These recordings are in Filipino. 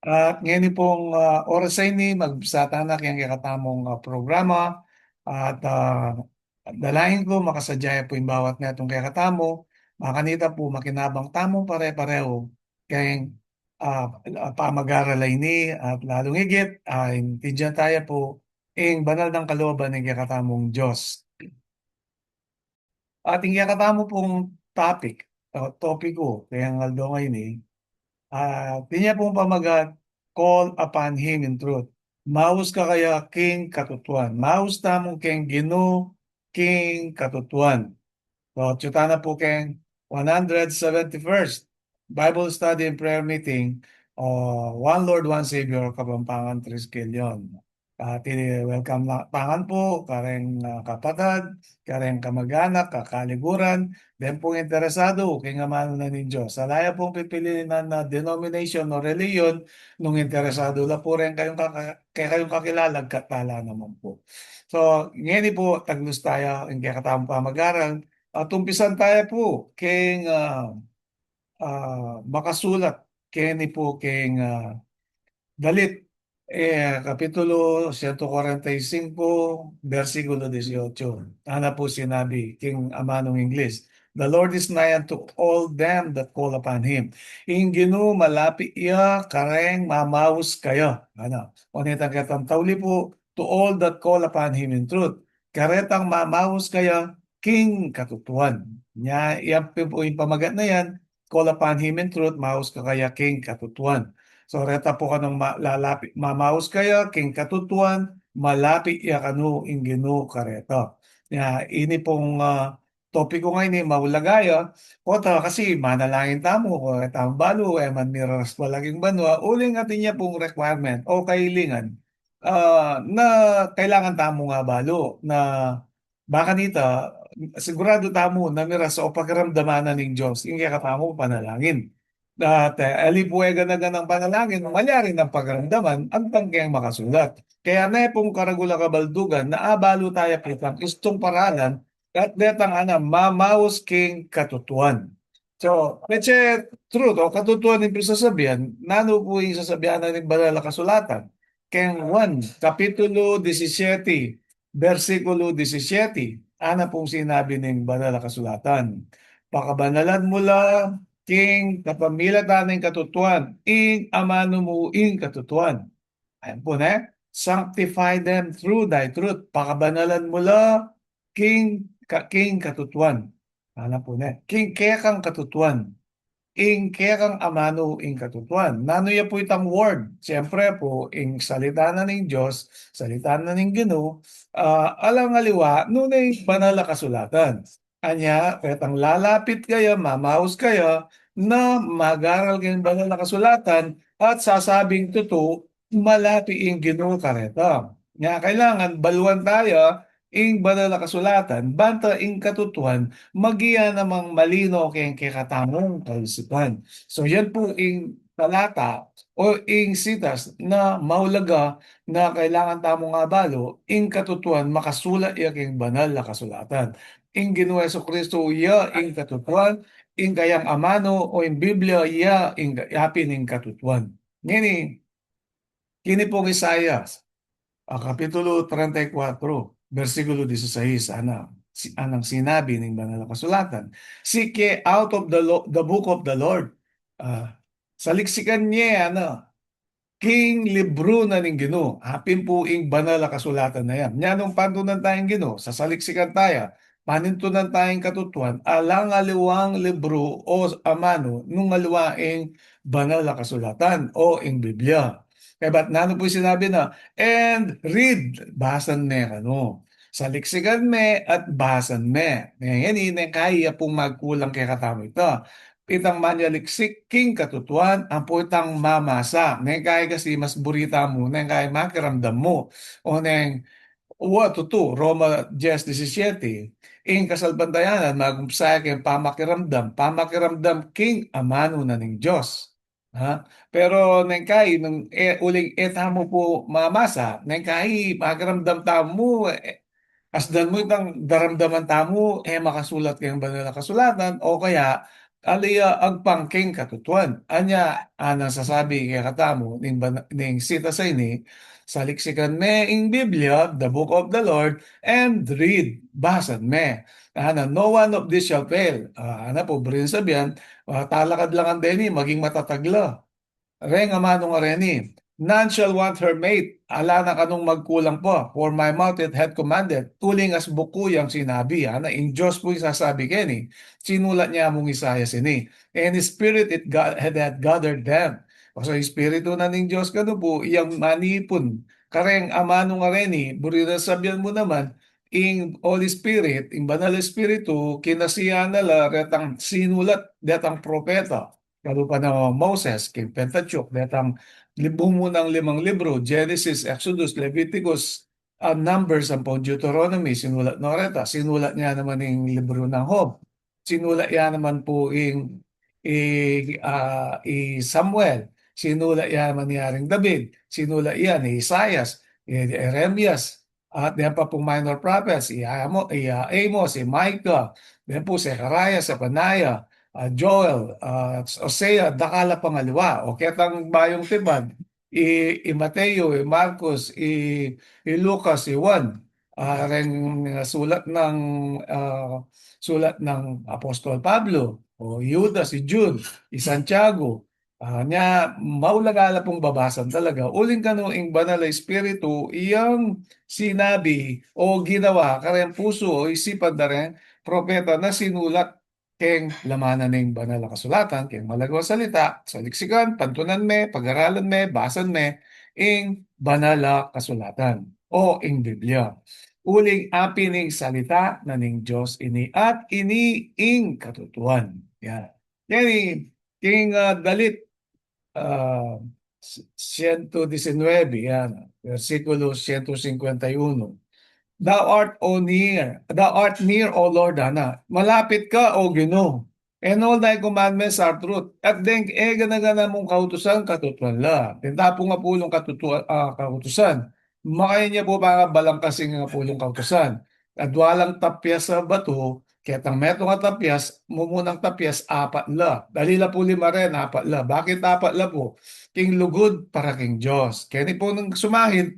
At ngayon pong oras ay ni magbisata yang kakatamong programa at dalahin ko makasadyaya po yung bawat na itong kakatamo makanita po makinabang tamong pare-pareho kayong pamag-aralay ni at lalong higit ay tindihan tayo po ang banal ng kalooban ng kakatamong Diyos. Ating kakatamo pong topic o topiko kaya ng aldo ngayon tinya pong pamagat, call upon Him in truth. Maus ka kaya King Katutuan. Maus tamong King Gino King Katutuan. So, tiyutana po King 171st Bible Study and Prayer Meeting One Lord, One Savior, Kapampangan, Triskelion. yun. Welcome na pangan po, kareng kapatad, kareng kamag-anak, kakaliguran, then pong interesado, kay nga mano na ninyo. Sa laya pong pipiliin na denomination o reliyon, nung interesado la po rin kayong kakilala, katala naman po. So, ngayon po, taglus tayo, yung kakatamang pamag-aral, at umpisan tayo po kay makasulat kini po kay Dalit, Kapitulo 145, versikulo 18. Ana po sinabi, King Amanong Ingles, The Lord is nigh unto all them that call upon Him. Inginu malapi iya kareng mamaus kayo. Ano? Unitang katang tauli po, to all that call upon Him in truth. Karetang mamaus kayo, King Katutuan. Yan po yung pamagat na yan, call upon Him in truth, maus ka kaya King Katutuan. So reta po kanang lalapit mamaus kaya king katutuan malapit ya kanu inginu kareta. Ini pong topiko ngayon ni maulagaya kota kasi manalangin tamo ko tamo balo man miras palaging banwa uling atin niya pong requirement o kailingan na kailangan tamo nga balo na baka nita sigurado tamo na miras o pagkaramdamanan ng Diyos hindi ka tamo panalangin. At alipuwega na ganang panalangin, malyarin ng pagramdaman, ang tangkeng makasulat. Kaya na pong karagula kabaldugan, naabalo tayo kitang istong paralan, at detang mamaus king katutuan. So, peche truth o katutuan yung sasabihan, nano po yung sasabihan na ng banal na kasulatan. King 1, Kapitulo 17, versikulo 17, ana pong sinabi ng banal na kasulatan. Pakabanalan mula king kapamilatan ng katutuan, ing amano mo ing katutuan. Ayan po na, sanctify them through thy truth. Pakabanalan mula, king katutuan. Ano po na, king kaya kang katutuan. Ing kaya kang amano ing katutuan. Nano ya po itang word. Siyempre po, ing salita na ng Diyos, salita na ng Ginoo, alang aliwa, nunay banal na kasulatan. Anya, petang lalapit kayo, mamaus kayo, na mag-aral kayong banal na kasulatan at sasabing totoo, malapi ing Ginoo kareta. Nga kailangan baluan tayo ing banal na kasulatan, banta ing katutuan, magiya namang malino kayong kikatamong kaisipan. So yan po ing talata o ing sitas na maulaga na kailangan tamong abalo ing katutuan makasulat iya king banal na kasulatan. Ing Ginoong Kristo iya ing katutuan, ing kayang amano o ing Biblia iya ing yapin ing katutuan. Ngini, kini pong Isayas, Kapitulo 34, versikulo 16, anang sinabi ng banal na kasulatan. Seek ye out of the book of the Lord. Saliksikan niya, King libro na ning Ginoo. Hapin po ing banal na kasulatan na yan. Nya nung pantunan tayong Ginoo, sasaliksikan tayo, panintunan tayong katutuan, alang aliwang libro o amano nung aliwaing banal na kasulatan o ing Biblia. Kaya ba't nano po sinabi na, and read, basan me kano. Saliksikan me at basan me. Ngayon, ini kaya pong magkulang kay katamo ito itang manyaliksik king katutuan ang putang mamasa. Neng kaya kasi mas burita mo, neng kaya makiramdam mo. O neng uwa tutu, Roma 10:17. Ing kasalbantayanan, magumpsaya kayong pamakiramdam king amano na ng Diyos. Ha? Pero neng kay nung uling eta mo po mamasa, neng kay makiramdam tamo asdan mo itang daramdaman tamo makasulat kayong banal na kasulatan o kaya aliya agpangking katutuan. Anya, nasasabi kaya katamo, ning sita sa ini, saliksikan me ing Biblia, the book of the Lord, and read, basan me. No one of this shall fail. Po, brin sabihan, talakad lang ang deni, maging matatagla. Reng amanong areni, none shall want her mate, ala na kanong magkulang po, for my mouth it had commanded, tuling as buku yang sinabi, in Diyos po yung sasabi keni, sinulat niya mong Isaya sini, and His Spirit had gathered them. O so, Espiritu na ning Diyos kano po, iyang manipon, kareng amanong areni, burira sabihan mo naman, ing Holy Spirit, ing Banal Espiritu, kinasiyan nala, retang sinulat, detang propeta, lalo pa na Moses, kay Pentateuch, datang libong munang limang libro, Genesis, Exodus, Leviticus, Numbers, ang Deuteronomy, sinulat na reta. Sinulat niya naman yung libro ng Job. Sinulat niya naman po Samuel. Sinulat niya naman ni Haring David. Sinulat niya ni Isaias, Jeremias, at yan pa pong minor prophets, Amos, Micah, yan po Zechariah, Zephaniah, Joel, Osea, dakala pangaliwa, o ketang bayong tiban, Mateo, Marcos, Lucas, Juan, ren sulat ng Apostol Pablo, o Judas, Jude, Santiago, nya maulagala pong babasan talaga. Uling kanuing banal na espiritu, iyang sinabi o ginawa, kareng puso o isipan na rin, propeta na sinulat keng lamanan ng banal na kasulatan, keng malagaw salita, saliksikan, pantunan me, pag-aralan me, basan me, ing banal na kasulatan o ing Biblia. Uling api ning salita na ning Diyos ini at ini ing katutuan. Yan. Yan king dalit uh, 119, yan, versikulo 151. Thou art near, O Lord, malapit ka, O Ginoo. And all thy commandments are truth. At den ganagana mong kautusan, katutuan la. Tintapo nga pulong kautusan. Makaya niya po mga balangkasing nga pulong kautusan. At walang tapyas sa bato, ketang meto nga tapyas, mumunang tapyas, apat la. Dalila po lima rin, apat la. Bakit apat la po? King lugod para king Diyos. Kaya ni po nang sumahid,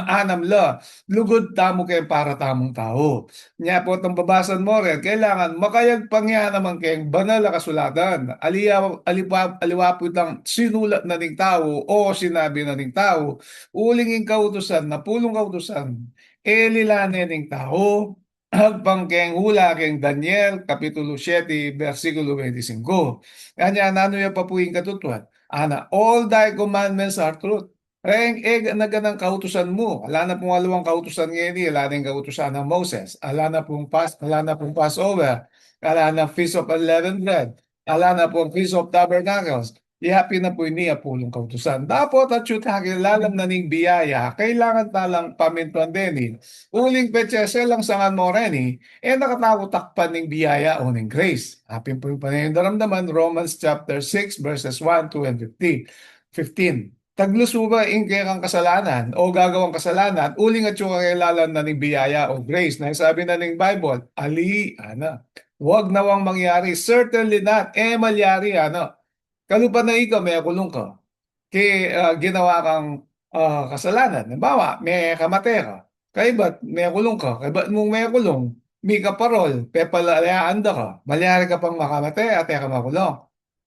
anam la, lugod tamo kay para tamong tao. Nya po itong babasan mo rin, kailangan makayag pangya naman kayong banal na kasulatan. Aliwapod lang sinulat na ning tao o sinabi na ning tao, ulingin kautusan na pulong kautusan, elilane ning tao, agpang kayong hula kayong Daniel, Kapitulo 7, versikulo 25. Kanya, nano yung papuing katutuan? All thy commandments are truth. Reng naganang kautusan mo. Ala na pong alawang kautusan ngayon, ala na yung kautusan ng Moses. Ala na pong Passover. Ala na Feast of Unleavened Bread. Ala na pong Feast of Tabernacles. Ihapi na po niya pulong kautusan. Dapat at syutagin lalam na ning biyaya, kailangan talang pamintuan din. Uling petsa lang sangan mo rin nakatawo takpan ning biyaya o ning grace. Hapin po yung panindaramdaman, Romans chapter 6 verses 1, 2, and 15. Taglusuga in kaya kang kasalanan o gagawang kasalanan, uling at yung kakailalan na ning biyaya o grace na sabi na ning Bible, wag nawang mangyari, certainly not, malyari, kalupa na ikaw, may kulong ka, ginawa kang kasalanan, halimbawa, may kamate ka, kay ba't may kulong ka, kay ba't mong may kulong, may kaparol, pepalayaan ka, malyari ka pang makamate at ka makulong.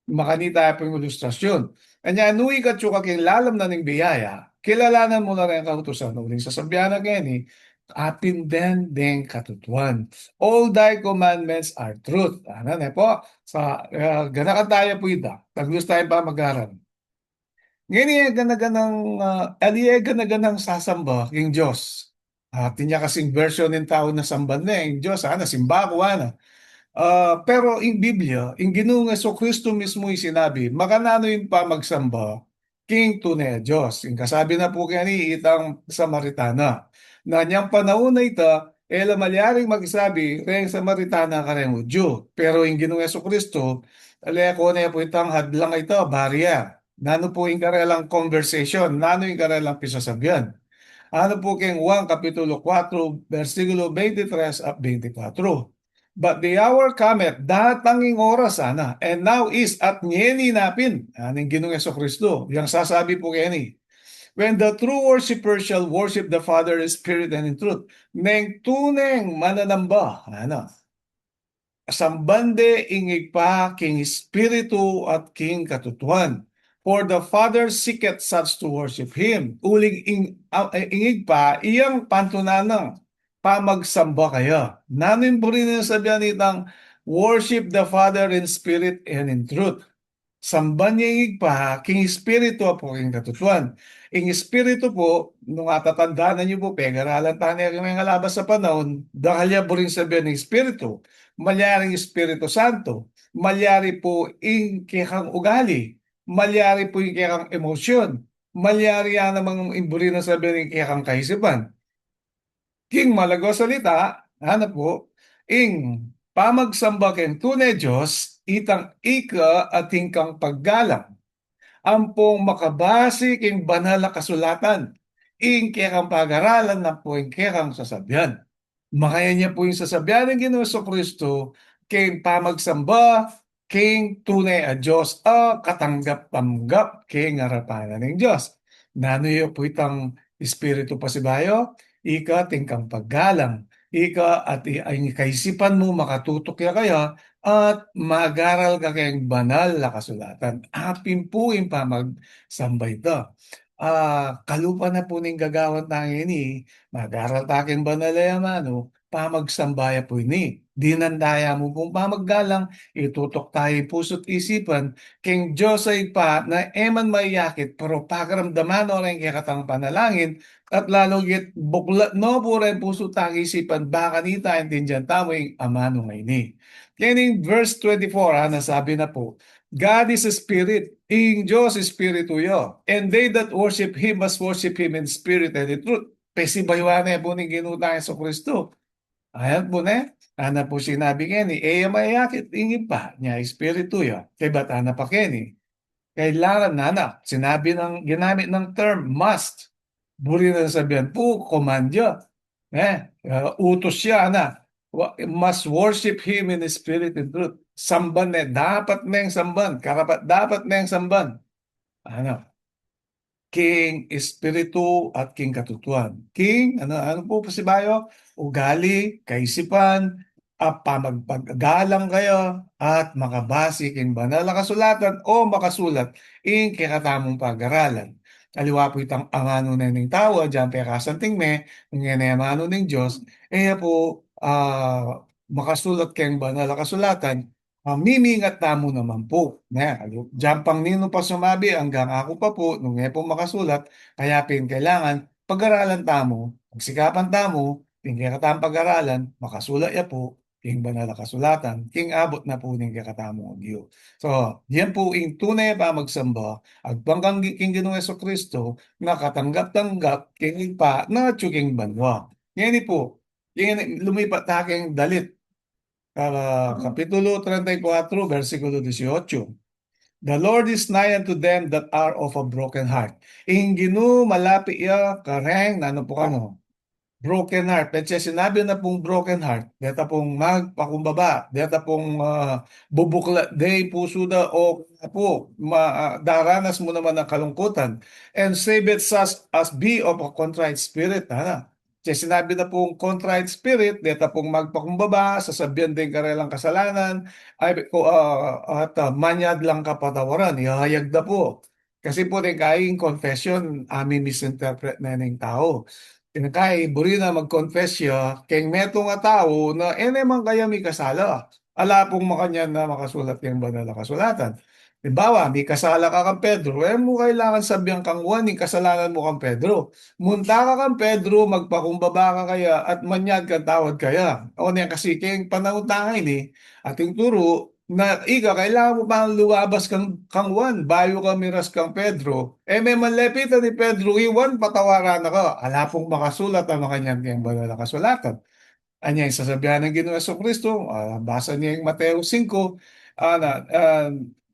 Makanita po yung ilustrasyon. Kanya, nui ka tsuka king lalam na ning biyaya, kilalanan mo na rin ang kautusan. Uling sasabihan na gani, apin den katutuan. All thy commandments are truth. Ano na po? Ganakan tayo po ita. Taglus tayo pa mag-aral. Ngayon, ganaganang sasamba king Diyos. Tinya kasing version ng tao na samban na yung Diyos. Simba ko, pero in Biblia, in Ginoong Kristo mismo yung sinabi, makanano yung pamagsamba, King tunay Diyos. Yung kasabi na po kaya ni itang Samaritana, na niyang panahon na ita, malyaring magsabi, reng Samaritana ka rin Udyo. Pero yung Ginoong Kristo, ko na po itang hadlang ito, barya. Nano po yung karelang conversation, nano yung karelang pisasabihan. Ano po kayong 1 Kapitulo 4, versikulo 23 at 24. But the hour cometh, datanging oras sana, and now is at nyeni napin. Aning Ginoong Kristo. Yang sasabi po kini. When the true worshiper shall worship the Father in spirit and in truth. Neng tuneng mananamba. Ano? Sambande ingig pa king espiritu at king katutuan. For the Father seeketh such to worship Him. Uling ingig pa, iyang pantunanang pamagsamba kaya. Namin po rin sabihan nitang worship the Father in spirit and in truth. Samban niya pa, king espiritu po king katutuan. Ing espiritu po, nung atatandaan niyo po, pegaralan tayo ng mga labas sa panahon, dahil niya po rin sabihan ng espiritu, malyaring espiritu santo, malyari po ing kikang ugali, malyari po yung kikang emosyon, malyari yan namang imburi na sabihan ng kikang kaisipan. King malago salita, hanap po, ing pamagsamba ken tunay Diyos, itang ika at hingkang paggalang, ampong makabasi king banal na kasulatan, ing kekang pag-aralan na po ing kekang sasabihan. Makaya niya po yung sasabihan ng Ginoong Kristo, king pamagsamba, king tunay a Diyos, a katanggap-tanggap king harapanan ng Diyos. Nanoyo po itang Espiritu Pasibayo, ika tingkang paggalang, ika at ay kaisipan mo makatutok ya kaya, at mag-aral ka kayong banal na kasulatan. Apin po yung pamagsambay ito. Kalupa na po ning gagawan tayo ini, mag-aral takin banal na yamano, pamagsambaya po ini. Dinandaya mo pong pamaggalang, itutok tayo puso't isipan, king Diyos ay pa na eman maiyakit, pero pakaramdaman o rin kaya panalangin, at lalo git buklat no po rin puso tayo isipan, baka nita intindihan tamo yung amano ngay ni. Yan yung verse 24, nasabi na po, God is a spirit, ing Diyos espiritu yo, and they that worship Him must worship Him in spirit and in truth. Pesibaywane po ni ginutang sa Kristo. Ayan po na, ana po sinabi kini, eya mayakit, ingin pa, niya espiritu yo, kay batana pa kini. Kailangan na, sinabi ginamit ng term, must. Buri na sabihan po, command yo. Utos siya na, must worship Him in spirit and truth. Samban dapat na yung samban. Karapat dapat na yung samban. Ano? King Espiritu at King Katutuan. King, ano po si Bayo? Ugali, kaisipan, pamagpagalang kayo, at makabasi king banal na kasulatan o makasulat ing kikatamong pag-aralan. Aliwa po itang angano na ng tao, dyan pa kasanting me, ng amano ng Diyos, po, makasulat kayong banal na kasulatan, mimingat tamo naman po. Diyan pang nino pa sumabi hanggang ako pa po, nung po makasulat, kaya kailangan pag-aralan tamo, pagsikapan tamo, tingkakatang pag-aralan, makasulat ya po, king banal na kasulatan, king abot na po ning kakatamo ang Diyo. So, yan po ing tunay pa magsamba, agbangkang king Ginoong Kristo, nakatanggap-tanggap, king pa, na tsuking banwa. Yan po, yan, lumipat taking dalit, Kapitulo 34, versikulo 18. The Lord is nigh unto them that are of a broken heart. Inginu malapi ya kareng na ano po kamo. Broken heart. Petsa sinabi na pong broken heart. Deta pong magpakumbaba. Deta pong bubukla. Day puso da o po. Daranas mo naman ng kalungkutan. And save it as be of a contrite spirit. Kasi sinabi na pong contrite spirit, deta pong magpakumbaba, sasabihan din karelang kasalanan, at manyad lang kapatawaran, ihayag na po. Kasi po rin kaing confession, amin misinterpret na ng tao. Tinakay, buri na mag-confess siya, keng meto nga tao na man kaya may kasala. Ala pong makanyan na makasulat yung banal na kasulatan. Halimbawa, may kasala ka kang Pedro, mo kailangan sabihan kang Juan, yung kasalanan mo kang Pedro. Munta ka kang Pedro, magpakumbaba ka kaya, at manyad kang tawad kaya. O niya kasi keng panahon tangay ni, ating turo, na kailangan mo pang luwabas kang Juan, bayo ka miras kang Pedro. May manlepitan ni Pedro, Juan, patawaran ako. Ala pong makasulat ang kanyang kayang banal na kasulatan. Anya yung sasabihan ng Ginoong Kristo, basa niya yung Mateo 5,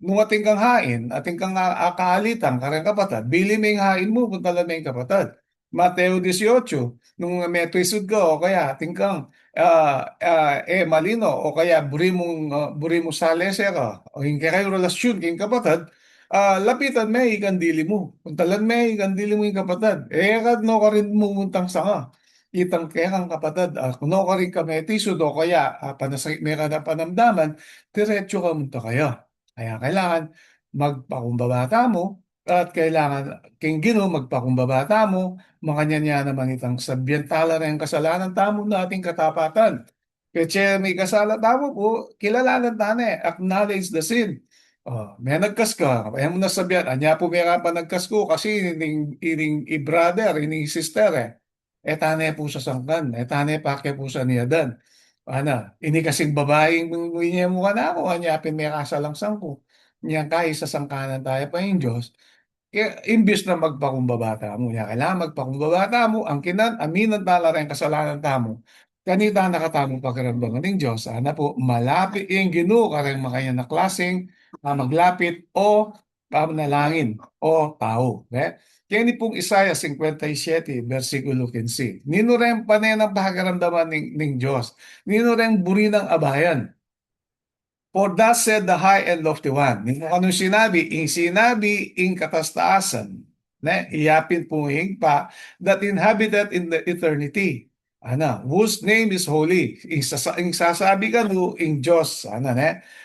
nung ating kang hain, ating kang kaalitan, karang kapatid, bili mo yung hain mo, punta lang yung kapatid. Mateo 18, nung may twisod ka o kaya tingkang malino o kaya buri mo salese ka o hindi kayo relasyon king kapatid, lapitan may ikan dili mo. Kung talan may ikan dili mo yung kapatid, kad no ka rin mumuntang sanga. Itang kaya kang kapatid, kung no ka rin ka may tisod o kaya panasakit may ka na panamdaman, diretso ka munta kayo. Kaya kailangan magpakumbabata mo at kailangan king Ginoo magpakumbabata mo makanya naman itang sabyan tala na yung kasalanan tamo na ating katapatan. Kaya may kasala tamo po, kilalanan tane, acknowledge the sin. May nagkas ka, kaya mo nasabihan, anya po may pa nagkas ko kasi ining i-brother, ining sister tane po sa sangkan, tane pa kaya po sa niyadan. Ini kasing babaeng niya mo ka na ako, anya pin may kasalangsang ko. Niya kay sa sangkanan tayo pa yung Diyos. Kaya, imbis na magpakumbabata mo, ya kailangan magpakumbabata mo, ang aminan tala rin kasalanan tamo. Kanita nakatamong pakiramdaman ng Diyos, sana po malapit yung Ginoo karang makanya na klaseng maglapit o panalangin o tao. Kaya ni pong Isaiah 57, versikulo 15. Nino rin panay ng pakiramdaman ng Diyos. Nino rin buri ng abayan. For thus said the high and lofty one. Anong sinabi? Sinabi ing katastaasan. Iyapin po pa that inhabited in the eternity. Whose name is holy. Ing sasabi ka no, ing Diyos.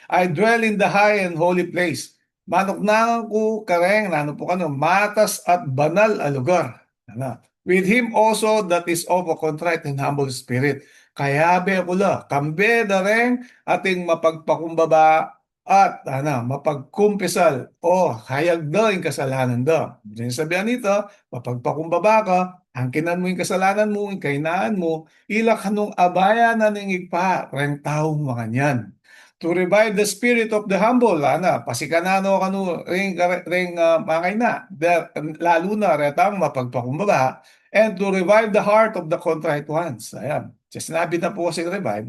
I dwell in the high and holy place. Manuknangan ko kareng, po kano, matas at banal a lugar. With him also that is of a contrite and humble spirit. Kaya be kula, kambe dareng ating mapagpakumbaba at mapagkumpisal o hayag daw yung kasalanan daw. Sabihan nito, mapagpakumbaba ka, angkinan mo yung kasalanan mo, yung kainaan mo, ilak nung abaya na ningigpa, reng taong makanyan. To revive the spirit of the humble, pasikanano kanu makay na, lalo na retang mapagpakumbaba, and to revive the heart of the contrite ones. Ayan. Sinabi na po kasi revive,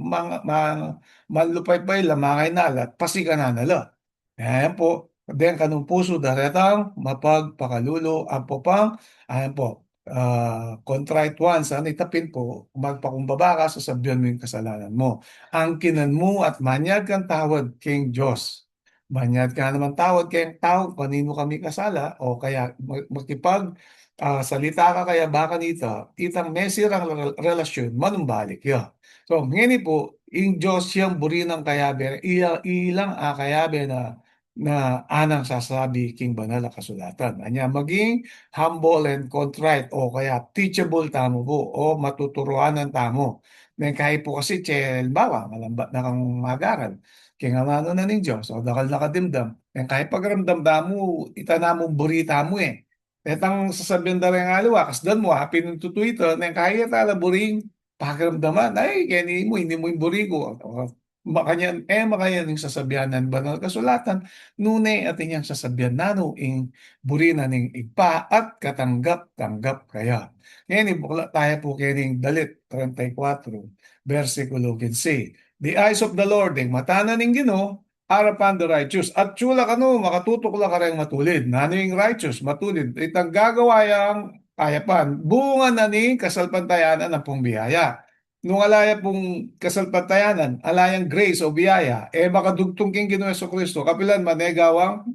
manlupay-pay lamangay nalat, pasikan na nala. Ayan po, then kanong puso daretang mapagpakalulo, ang popang, ayan po, contrite ones, itapin po, magpakumbaba ka, sasabihan mo yung kasalanan mo. Angkinan mo at manyag kang tawad king Diyos. Manyag ka naman tawad kayong tao, kanino kami kasala, o kaya magkipag salita ka kaya baka nito, itang mesirang relasyon, manumbalik yun. So, ngayon po, yung Diyos siyang buri ng kayabe, ilang kayabe na anang sasabi king banal na kasulatan. Anya maging humble and contrite o kaya teachable tamo po o matuturuan ng tamo. Then kahit po kasi, bawa, malambat na kang magaral. Kaya nga mano na ng Diyos, o dakal nakadimdam. Then kahit pagramdam mo, itanamo burita mo Etang sasabihin da rin nga luwa, kasdan mo, happy nung tutuito, na kaya tala buring pakiramdaman, ay, kaya hindi mo yung burigo. Makayan yung sasabihan ng banal kasulatan, nune at inyang sasabihan nano, ing burina ning igpa at katanggap-tanggap kaya. Ngayon, ibukla tayo po kaning dalit, 34, versikulo 15. The eyes of the Lord, ing mata na ning Ginoo, harapan the righteous. At tsula ka no, makatutok la ka rin matulid. Nano yung righteous, matulid. Itang gagawa yung kayapan. Bunga na ni kasalpantayanan ng pong biyaya. Nung alaya pong kasalpantayanan, alayang grace o biyaya, makadugtong king Ginoong Kristo, kapilan manegawang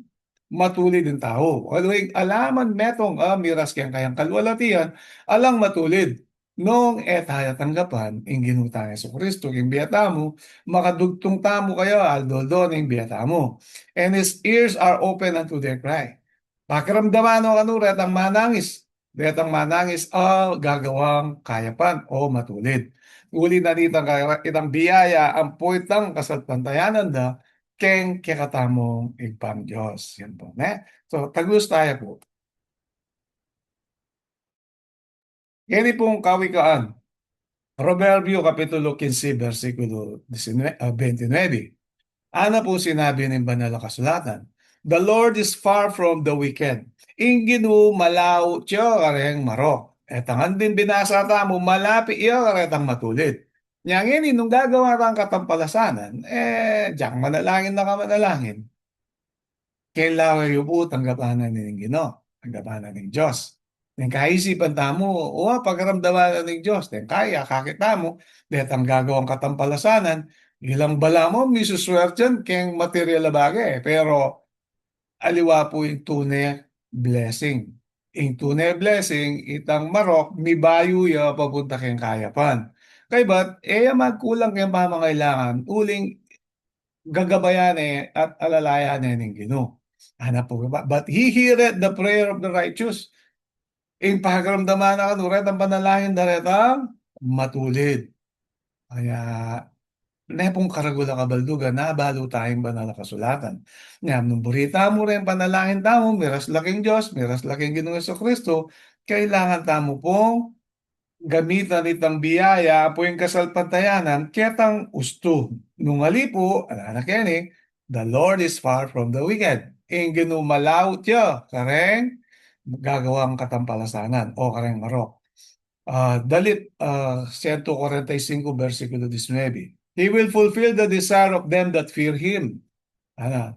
matulid ng tao. Alwing alaman metong miras kayang kayang kalwalatian, alang matulid. Nung etaya tanggapan, ing ginutang sa Kristo, ing biyata mo, makadugtong tamo kayo, aldoldo ng biyata mo. And his ears are open unto their cry. Pakiramdaman o ano, retang manangis. Retang manangis, gagawang kayapan o matulid. Uli na dito itang biyaya, ang poitang kasalpantayanan da, keng kikatamong igpang Diyos. Yan po. So, taglus tayo po. Yan pong kawikaan. Proverbio Kapitulo 15, versikulo 29. Ano po sinabi ng banal na kasulatan? The Lord is far from the wicked. Inginu malaw tiyo kareng maro. Etangan din binasa ta mo malapi iyo karetang matulid. Yang ini nung gagawa kang katampalasanan, diyan manalangin na ka manalangin. Kailangan yung po tanggapanan ng Ginoo, tanggapanan ng Diyos. Nen kaisipan tamo, o pagaramdaman ng Diyos, nen kaya kakita mo, det ang gagawang katampalasanan, ilang bala mo, misuswertiyan keng material na bagay. Pero aliwa po yung tunay blessing. Yung tunay blessing, itang marok, mibayo ya papunta keng kayapan. Kay ba't, magkulang kayong pamangailangan, uling gagabayan at alalayan ng Ginoo. Hanap po ba? But he heareth the prayer of the righteous. Ing pagramdaman na kanuret ang panalangin na retang matulid. Kaya nepong karagula kabaldugan na balo tayong banal na kasulatan. Ngam nung burita mo rin panalangin tamo, miras laking Diyos, miras laking Ginoong Kristo, kailangan tamo pong gamitan itang biyaya po yung kasalpantayanan ketang usto. Nung alipo, anak yan the Lord is far from the wicked. Ing ginumalaw tiyo, kareng gagawang katampalasanan o kareng marok. Dalit 145 versikulo 19. He will fulfill the desire of them that fear Him.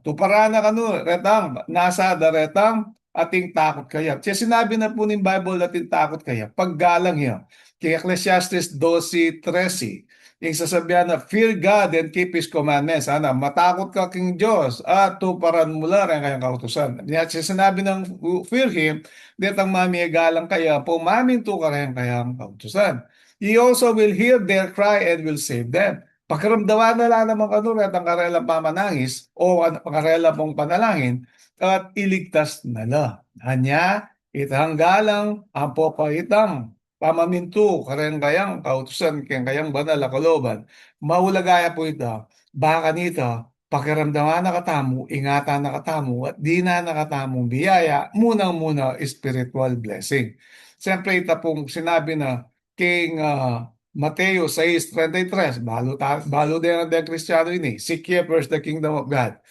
Tupara na kanu, retang, nasa daretang, ating takot kaya. Kaya sinabi na po ng Bible ating takot kaya, paggalang yan. Kaya Ecclesiastes 12:13, yung sasabihan na, fear God and keep His commandments. Matakot ka king Diyos at tuparan mo lang ang kanyang kautusan. Kaya sinabi ng fear Him, detang mamigalang kaya, pumaminto ka rin kanyang kautusan. He also will hear their cry and will save them. Pakiramdaman na lang naman kanulat ang karelang pamanangis o ang karelang mong panalangin at iligtas na la. Hanya, itang galang ang popayitang pamaminto karen kayang kautusan kayang banal na kaloban. Maulagaya po ito, baka nito, pakiramdaman na katamu, ingatan na katamu, at di na nakatamong biyaya, munang-muna spiritual blessing. Siyempre, ito pong sinabi na King Mateo 6:33, balo din ang Kristiyano ini. Seek ye first the kingdom of God.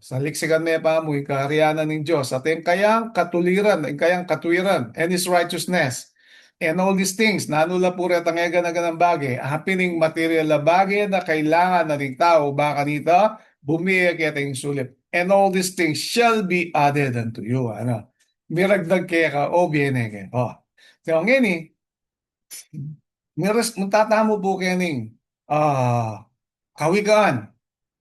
Sa liksikan may pa mo, yung kaharianan ng Diyos, at yung kayang katuliran, yung kayang katwiran, and His righteousness. And all these things, nanula po rin ang egan-agan ng bagay, happening material na bagay na kailangan na ng tao, baka nito, bumiyag kita yung sulit. And all these things shall be added unto you. Miragdag kaya ka, o biyene kaya. So, ngayon magtatamo po kaning Kawikaan,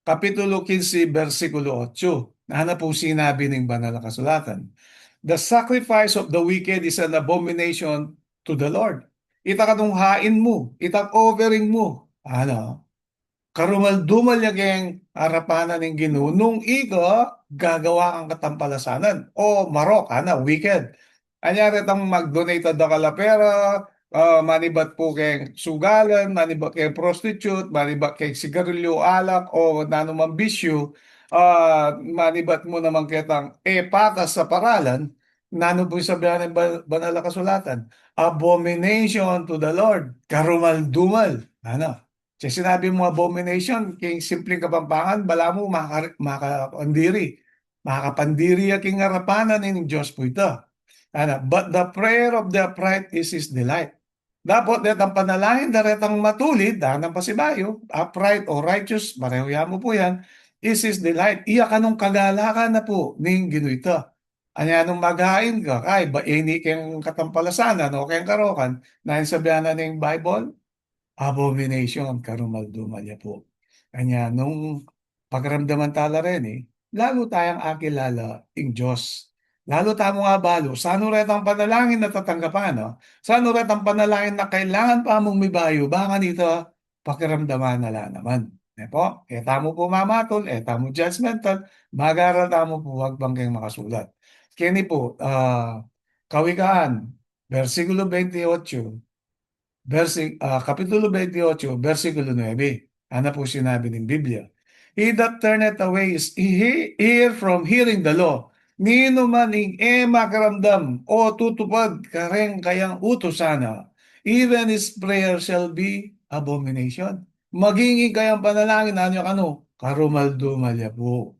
Kapitulo 15, versikulo 8. Na po sinabi ng banal na kasulatan. The sacrifice of the wicked is an abomination to the Lord. Itakatunghain mo, itak-offering mo. Karumaldumal niya kayong harapanan ng Ginoo nung ika gagawa kang katampalasanan o marok, wicked. Anyari itong mag-donate da kalapera, manibat po kay sugalan, manibat kay prostitute, manibat kay sigarilyo, alak o nanumang bisyo, manibat mo naman kitang patas sa paralan, nano po sabihan ng banal na kasulatan, abomination to the Lord, karumaldumal. Kasi sinabi mo abomination, king simpleng kapampangan, bala mo makakapandiri. Makakapandiri aking harapanan ng Diyos po ito. But the prayer of the upright is His delight. Dapat ang panalangin daretang matulid, ng pasibayo, upright o righteous, pareho mo po yan, is His delight. Iya ka nung kagalakan na po ning ginuita. Anya nung maghain ka, ay ba ini keng katampalasanan o keng karokan, na sabihan na ng Bible, abomination karumaldumal niya po. Kanya nung pagramdaman tala rin lalo tayong akilala ing Diyos. Lalo tamo nga balo, sano ret ang panalangin na tatanggapan, no? Sano ret ang panalangin na kailangan pa mong mibayo, baka nito, pakiramdaman na lang naman. Po, tamo po mamatol, tamo judgmental, mag-aral tamo po, wag bang kayong makasulat. Kini po, Kawikaan, versikulo 28, Kapitulo 28, versikulo 9. Ano po sinabi ng Biblia? He that turneth away his ear from hearing the law, nino man ing makaramdam o tutupad kareng kayang utosana, even his prayer shall be abomination. Magingin kayang panalangin, karumaldumalya po.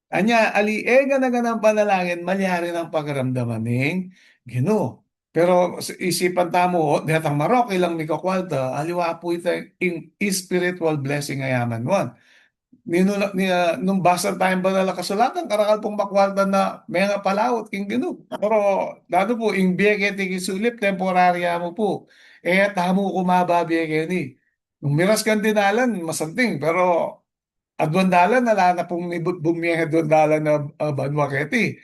Anya, aliega na ganang panalangin, malyari ng pagkaramdaman ng Ginoo. Pero isipan tamo, detang marok ilang mikakwalta, aliwa po ito in spiritual blessing ayaman mo. nung basa tayong banal na kasulatan, karakal pong makwalta na may nga palawot king Ginoo. Pero lalo po, ing biye ti sulip, temporarya mo po. Tamo kumababiye kayo ni. Nung miras kan dinalan, masanting. Pero adwandalan, nala na pong bumiyahe adwandalan na banwa keti.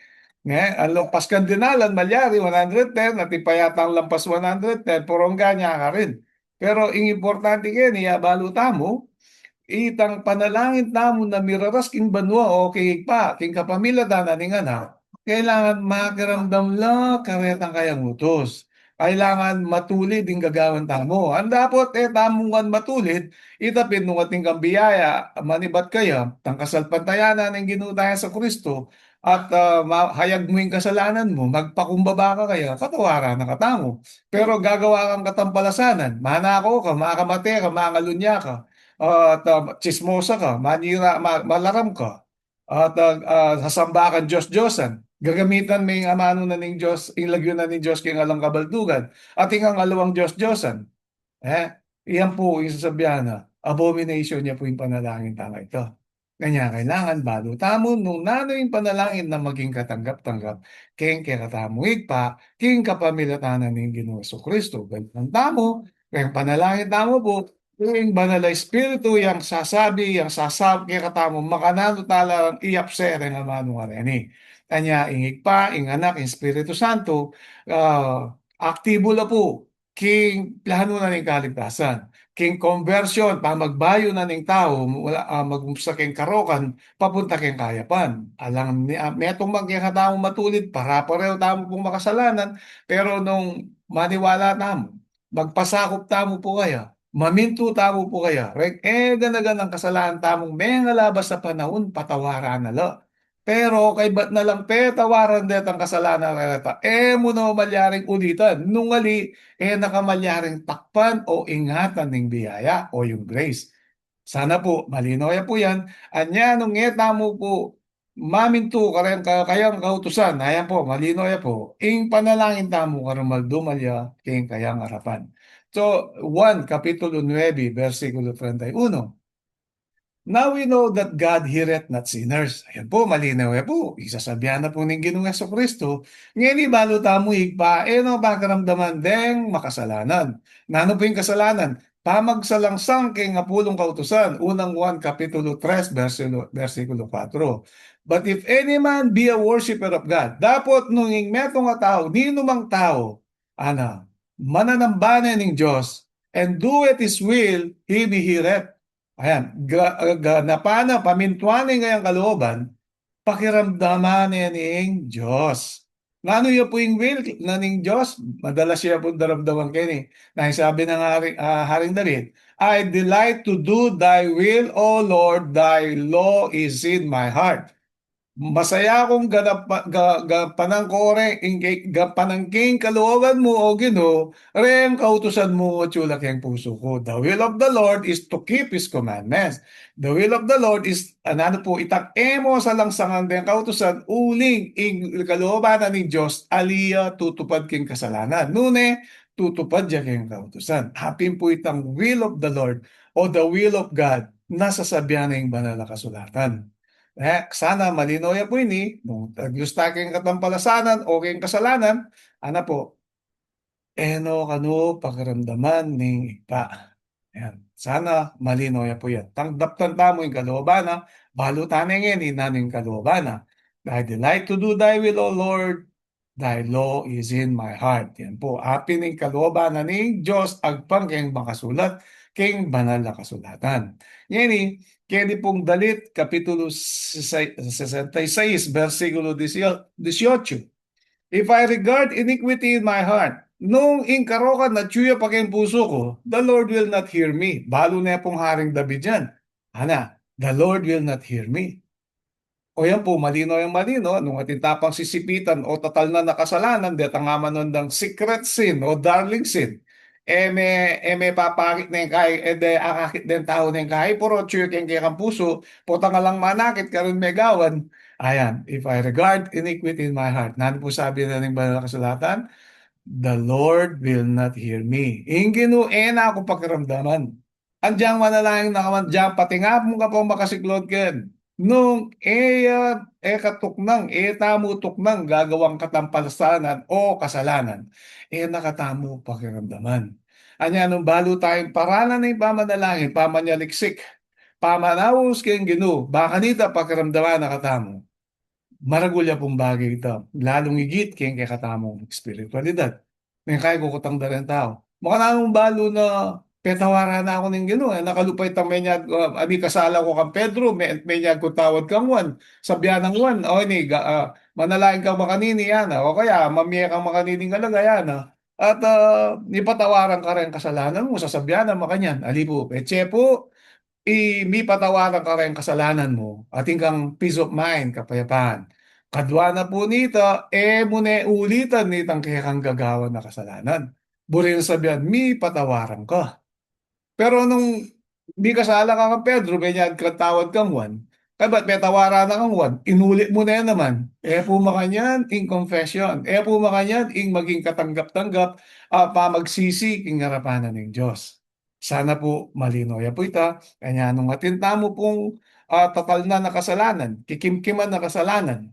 Ang lampas kan dinalan, malyari, 110, at ipayatang lampas 110, porongga niya ka rin. Pero ing importante kayo niya, baluta mo, itang panalangin tamo na miraras king banwa o king pa, king kapamilya dananing anak, kailangan makiramdam la karetang kayang utos. Kailangan matulid din gagawan tamo. Ang dapat tamungan matulid, itapin nung ating kambiyaya, manibat kaya, tang kasalpantayanan ng ginutayan sa Kristo, at hayag mo yung kasalanan mo, magpakumbaba ka kaya, katawaran na katamo. Pero gagawa kang katampalasanan, manako ka, makamate ka, mangalunya ka, at chismosa ka, manira, malaram ka, at sasambakan Diyos-Diyosan. Gagamitan may amano na ning Diyos, ilagyo na ning Diyos king alang kabaldugan, at ingang alawang Diyos-Diyosan. Iyan po yung sasabihan na abomination niya po yung panalangin tama ito. Kanya kailangan bago tamo nung nano yung panalangin na maging katanggap-tanggap king kakatamuyig pa king kapamilatanan ng Ginoo Kristo. Ganun tamo, kaya panalangin tamo po king banal na espiritu yang sasabi, yang sasabi kaya katamo makanano talang iapsere nga mano nga reni. Kanya ingig pa, ing anak, ing Espiritu Santo, aktibo na po king plano na ning kaligtasan. King conversion, pa magbayo na ning tao, wala, magumsa king karokan, papunta king kayapan. Alang ni metong magkakatao matulid, para pareho tamo pong makasalanan, pero nung maniwala tamo, magpasakop tamo po kaya, maminto tamo po kaya, ganagan ang kasalanan tamong may nga labas sa panahon, patawaran na la. Pero kay ba't na lang tawaran det ang kasalanan reta, muna malyaring ulitan, nungali nakamalyaring takpan o ingatan ng biyaya o yung grace. Sana po, malinaw po yan. Anya, nung tamo po, maminto kayang kautusan. Ayan po, malinaw po. Ing panalangin tamo karong magdumalya, king kayang harapan. So, 1, Kapitulo 9, versikulo 31. Now we know that God heareth not sinners. Ayan po, malinaw po. Isasabihan na po ng Ginoong Kristo. Ngayon ibalo tamo higpa, no, pagkaramdaman deng makasalanan. Nano po yung kasalanan? Pamagsalangsang kay nga pulong kautusan. Unang 1, Kapitulo 3, versikulo 4. But if any man be a worshipper of God, dapat nung meto nga tao, ninumang tao, mananambanan ng Diyos, and do it His will, He be heareth. Ayan, napana, pamintuanin ngayang kalooban, pakiramdaman niya ning Diyos. Ngano niya po yung will na ning Diyos? Madalas siya po daramdaman kayo ni. Na sabi ng Haring David, I delight to do thy will, O Lord, thy law is in my heart. Masaya akong panangkore, panangking kalooban mo o Ginoo, reng kautusan mo at tulak yung puso ko. The will of the Lord is to keep His commandments. The will of the Lord is, ano po, itak-emo sa langsangan din kautusan, uling, ing kalooban ni Diyos, aliya tutupad king kasalanan. Nune, tutupad niya king kautusan. Hapin po itang will of the Lord o the will of God, nasasabihan ng banal na kasulatan. Sana malinaw yan po ini, nung gusta kayong katampalasanan o kayong kasalanan, po, kano pakiramdaman ng ipa. Ayan. Sana malinaw yan po yan. Tanggaptan mo yung kalooban, balutan ngayon, inaning kalooban. I delight to do thy will, O Lord, thy law is in my heart. Yan po, apin ng kalooban ng Diyos, agpang kayong makasulat, kayong banal na kasulatan. Yan kaya di pong dalit, Kapitulo 66, versikulo 18. If I regard iniquity in my heart, nung inkarokan na tsuya pa kayong puso ko, the Lord will not hear me. Balo na pong Haring David yan. The Lord will not hear me. O yan po, malino yung malino, nung atintapang sisipitan o total na nakasalanan, di tangaman nun ng secret sin o darling sin, may papakit na yung kahay, de akakit din tao na yung kahay, puro tsuyot yung kaya puso, putang alang manakit, karon may gawan. Ayan, if I regard iniquity in my heart, nani po sabi na ng banal na kasulatan, the Lord will not hear me. Inginu na ako pakiramdaman. Andiyan manalangin na kaman pati nga mo ka pong makasiklod ken. Nung katuknang, tamutuknang gagawang katampasanan o kasalanan, nakatamo pakiramdaman. Anya nung balo tayong paralan ng pamanalangin, pamanyaliksik, pamanawas kayong ginu, baka nita pakiramdaman nakatamo. Maragulya pong bagay ito. Lalong higit kayong kakatamong espiritualidad. May kaya kukutang da rin tao. Maka namang balo na petawara na ako ng gano'n. Nakalupay tamay niya, abi kasala ko kang Pedro, may niya ko tawad kang Juan. Sabihan ng Juan, o ni, manalain kang makanini yan. O kaya, mamiya kang makanini ng alaga yan. At nipatawaran ka rin kasalanan mo, sasabihan ng makanyan. Alipo, peche po, mi patawaran ka rin kasalanan mo at kang peace of mind, kapayapaan. Kadwa na po nito, muna ulitan nitang kaya kang gagawa na kasalanan. Burin sabihan, mi patawaran ka. Pero nung di kasala ka kang Pedro, ganyan katawad kang Juan, kaya ba't may tawaran na kang Juan? Inulit mo na yan naman. Po makanyan, in confession. Po makanyan, in maging katanggap-tanggap, pamagsisi, ing harapanan ng Diyos. Sana po malino. Yan po ita, kanya nung matinta mo pong total na nakasalanan, kikimkiman na kasalanan,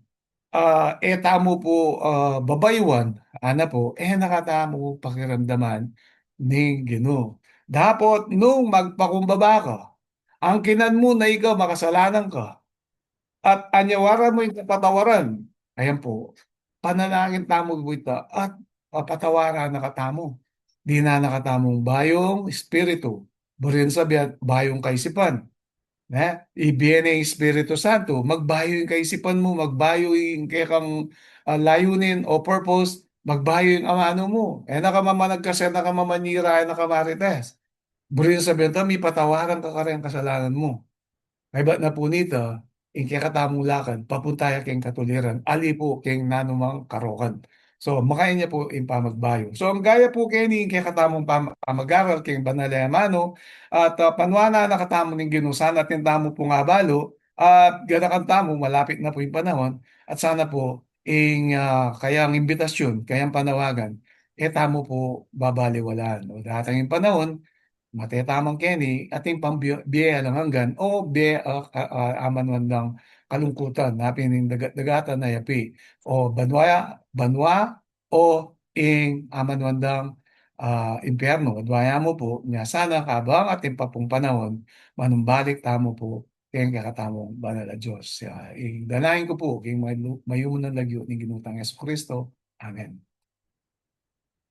tamo po babaywan, ana po, nakatamo pakiramdaman ni Ginoo. Dapat nung magpakumbaba ka, ang kinan mo na ikaw makasalanan ka, at anyawaran mo yung kapatawaran, ayan po, panalangin tamo buita at patawaran nakatamo. Di na nakatamong bayong espiritu, burin sabihan bayong kaisipan. Ibiyen ng Espiritu Santo, magbayo yung kaisipan mo, magbayo yung kaya kang layunin o purpose, magbayo yung amano mo. Nakamamanag kasi, nakamamanira, nakamarites. Buri sabihin to, may patawaran ka ka rin ang kasalanan mo. Ay ba't na po nito, in kaya katamulakan, papuntaya kayong katuliran, ali po kayong nanumang karokan. So, makain niya po in pamagbayo. So, ang gaya po kayo ni kaya katamong pamagaral, kayong banalayamano, at panwana na katamo ng ginusan at yung tamo po nga balo, at ganakan tamo, malapit na po yung panahon, at sana po, kayang imbitasyon, kayang panawagan, tamo po babaliwalaan. O datang yung panahon, matetamang Kenny, ating pambiya lang hanggan o aman man lang kalungkutan napin ng dagat-dagatan na yapi o banwa o aman man lang impyerno. Adwaya mo po niya sana kabang ating papong panahon manumbalik tamo po kayong kakatamong banal na Diyos. Danahin ko po kayong mayroon ng lagyo ni Ginutang Yesu Kristo. Amen.